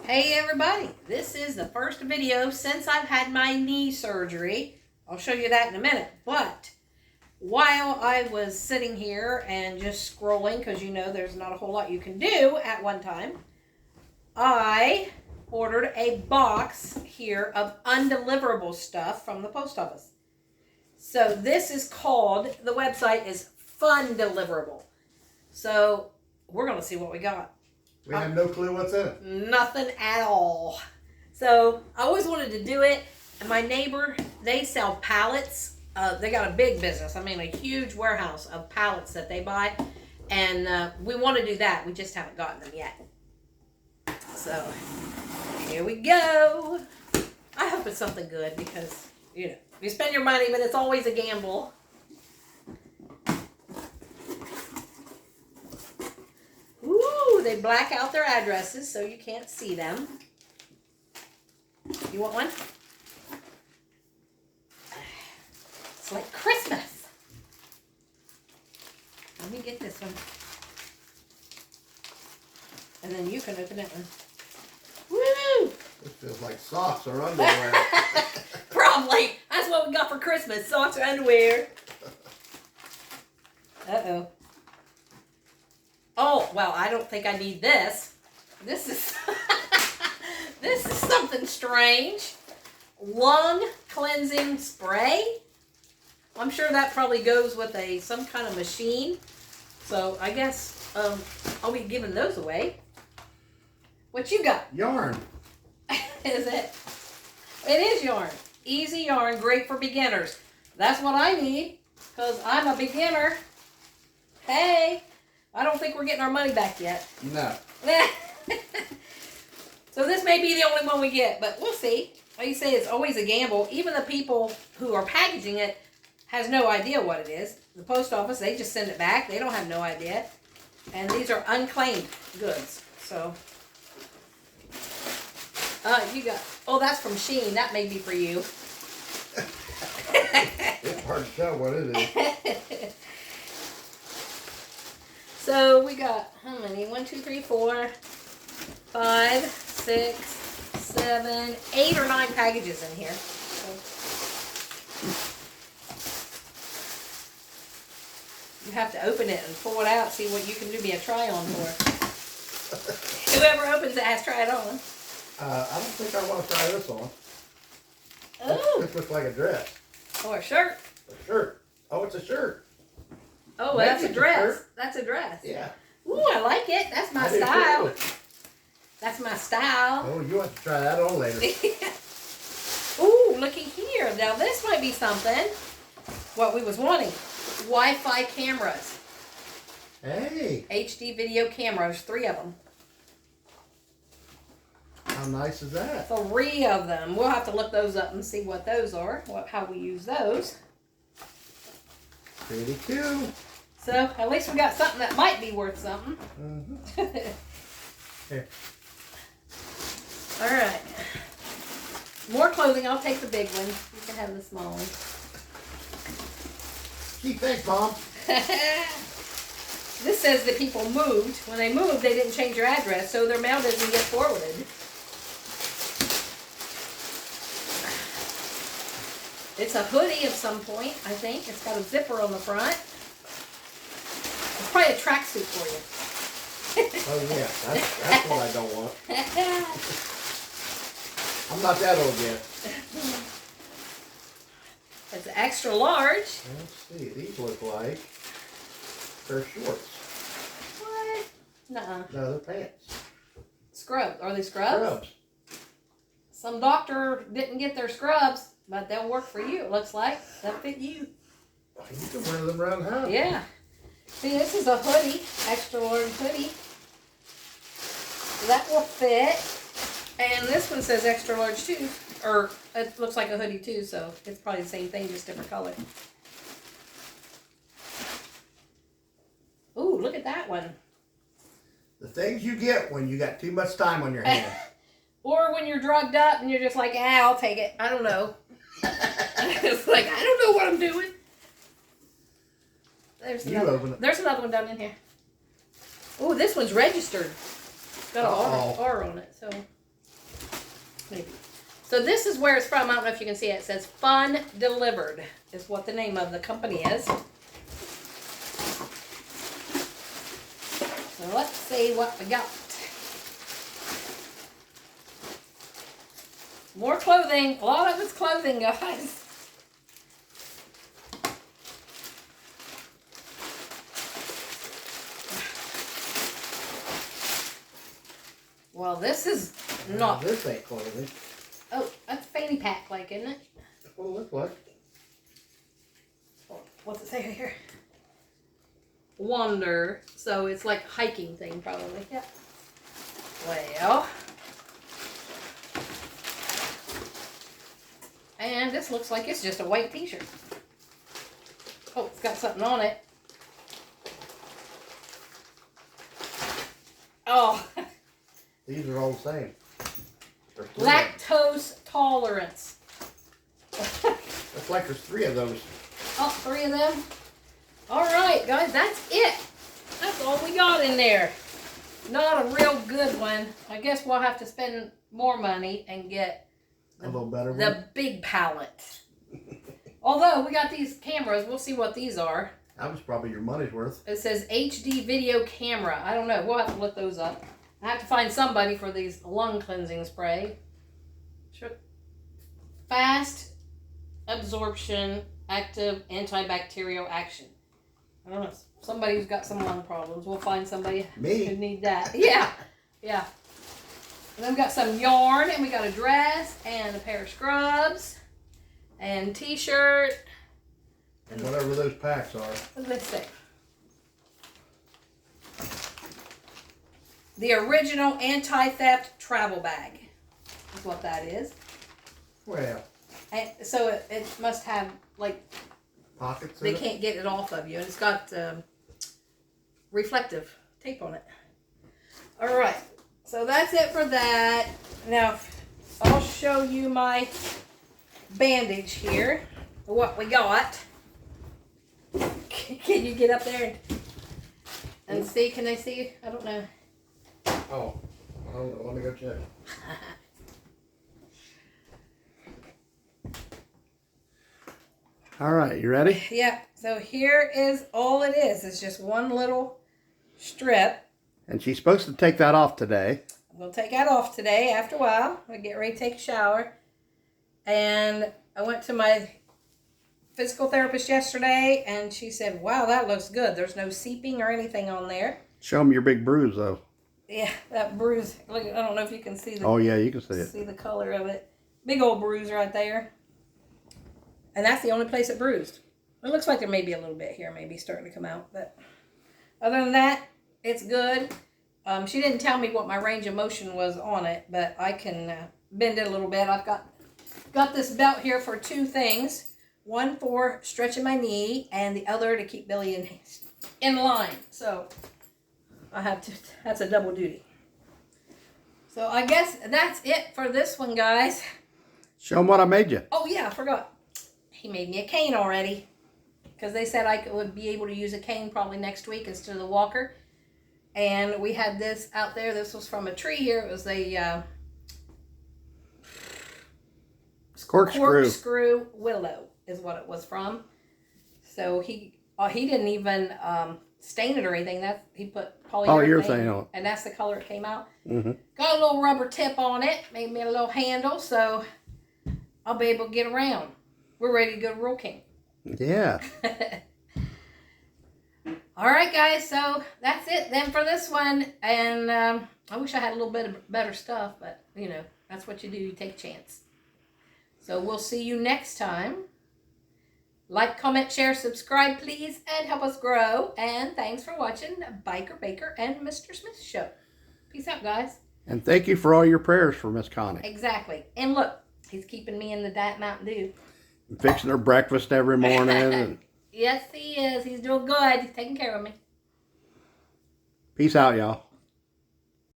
Hey everybody, this is the first video since I've had my knee surgery. I'll show you that in a minute. But while I was sitting here and just scrolling, because you know there's not a whole lot you can do at one time, I ordered a box here of undeliverable stuff from the post office. So this is called, the website is Undeliverable. So we're going to see what we got. We have no clue what's in it. Nothing at all. So I always wanted to do it. And my neighbor, they sell pallets. They got a big business. I mean, a huge warehouse of pallets that they buy. And we want to do that. We just haven't gotten them yet. So here we go. I hope it's something good because, you know, you spend your money, but it's always a gamble. Ooh, they black out their addresses so you can't see them. You want one? It's like Christmas. Let me get this one. And then you can open that one. Woo! It feels like socks or underwear. Probably. That's what we got for Christmas. Socks or underwear. Uh-oh. Oh, well, I don't think I need this. This is this is something strange. Lung cleansing spray. I'm sure that probably goes with some kind of machine. So I guess I'll be giving those away. What you got? Yarn. Is it? It is yarn. Easy yarn, great for beginners. That's what I need because I'm a beginner. Hey. I don't think we're getting our money back yet. No. So this may be the only one we get, but we'll see. Like you say, it's always a gamble. Even the people who are packaging it has no idea what it is. The post office, they just send it back. They don't have no idea. And these are unclaimed goods. So, you got, oh, that's from Shein. That may be for you. It's hard to tell what it is. So we got how many? 1, 2, 3, 4, 5, 6, 7, 8 or 9 packages in here. So you have to open it and pull it out, see what you can do me a try on for. Whoever opens it has to try it on. I don't think I want to try this on. Oh. This looks like a dress. Or a shirt. A shirt. Oh, it's a shirt. Oh, Maybe that's a it's a dress. shirt. That's a dress. Yeah. Ooh, I like it. That's my I do style. too. That's my style. Oh, you have to try that on later. Ooh, looky here. Now this might be something. What we was wanting. Wi-Fi cameras. Hey. HD video cameras. 3 of them. How nice is that? 3 of them. We'll have to look those up and see what those are. How we use those. Pretty cool. So at least we got something that might be worth something. Mm-hmm. Here. All right. More clothing. I'll take the big one. You can have the small one. Gee, thanks, Mom. This says that people moved. When they moved, they didn't change their address, so their mail doesn't get forwarded. It's a hoodie of some point, I think. It's got a zipper on the front. It's probably a tracksuit for you. Oh, yeah. That's what I don't want. I'm not that old yet. It's extra large. Let's see. These look like they're shorts. What? Nuh-uh. No, they're pants. Scrubs. Are they scrubs? Scrubs. Some doctor didn't get their scrubs, but they'll work for you, it looks like. They'll fit you. Oh, you can wear them around the house. Yeah. See, this is a hoodie, extra large hoodie. That will fit. And this one says extra large too. Or it looks like a hoodie too, so it's probably the same thing, just different color. Ooh, look at that one. The things you get when you got too much time on your hands. Or when you're drugged up and you're just like, I'll take it. I don't know. It's like, I don't know what I'm doing. There's another one down in here. Oh, this one's registered. It's got an R on it, so Maybe. So this is where it's from. I don't know if you can see it. It says Fun Delivered is what the name of the company is. So let's see what we got. More clothing. A lot of it's clothing, guys. Well, this is not. This ain't clothing. Oh, that's fanny pack like, isn't it? What it looks like. What's it say here? Wander. So it's like hiking thing, probably. Yeah. Well. And this looks like it's just a white t-shirt. Oh, it's got something on it. Oh. These are all the same. Lactose tolerance. Looks like there's 3 of those. Oh, 3 of them. All right, guys, that's it. That's all we got in there. Not a real good one. I guess we'll have to spend more money and get A little better one. the big palette. Although we got these cameras, we'll see what these are. That was probably your money's worth. It says HD video camera. I don't know. We'll have to look those up. I have to find somebody for these lung cleansing spray. Fast absorption, active antibacterial action. I don't know. Somebody who's got some lung problems. We'll find somebody Me? who need that. Yeah. Yeah. And then we got some yarn, and we got a dress, and a pair of scrubs, and t-shirt. And whatever those packs are. What do they say? The original anti-theft travel bag is what that is. Well, And so it must have, like, pockets they in it. can't get it off of you. And it's got reflective tape on it. All right. So that's it for that. Now, I'll show you my bandage here. What we got. Can you get up there and see? Can they see? I don't know. Oh, I don't know. Let me go check. All right, you ready? Yeah, so here is all it is. It's just one little strip. And she's supposed to take that off today. We'll take that off today after a while. I get ready to take a shower. And I went to my physical therapist yesterday, and she said, wow, that looks good. There's no seeping or anything on there. Show them your big bruise, though. Yeah, that bruise. Look, I don't know if you can see the, Oh, yeah, you can see it. see the color of it. Big old bruise right there. And that's the only place it bruised. It looks like there may be a little bit here, maybe starting to come out. But other than that, it's good. She didn't tell me what my range of motion was on it, but I can bend it a little bit. I've got this belt here for 2 things. One for stretching my knee, and the other to keep Billy in line. So I have to, that's a double duty. So I guess that's it for this one, guys. Show them what I made you. Oh yeah, I forgot. He made me a cane already. Because they said I would be able to use a cane probably next week instead of the walker. And we had this out there. This was from a tree here. It was a corkscrew willow is what it was from. So he didn't even stain it or anything. That he put polyurethane, on it. and that's the color it came out. Mm-hmm. Got a little rubber tip on it. Made me a little handle, so I'll be able to get around. We're ready to go to Roll King. Yeah. All right, guys. So that's it then for this one. And I wish I had a little bit of better stuff, but you know, that's what you do. You take a chance. So we'll see you next time. Like, comment, share, subscribe, please, and help us grow. And thanks for watching Biker Baker and Mr. Smith Show. Peace out, guys. And thank you for all your prayers for Miss Connie. Exactly. And look, he's keeping me in the Diet Mountain Dew. Fixing her breakfast every morning. And Yes, he is. He's doing good. He's taking care of me. peace out, y'all.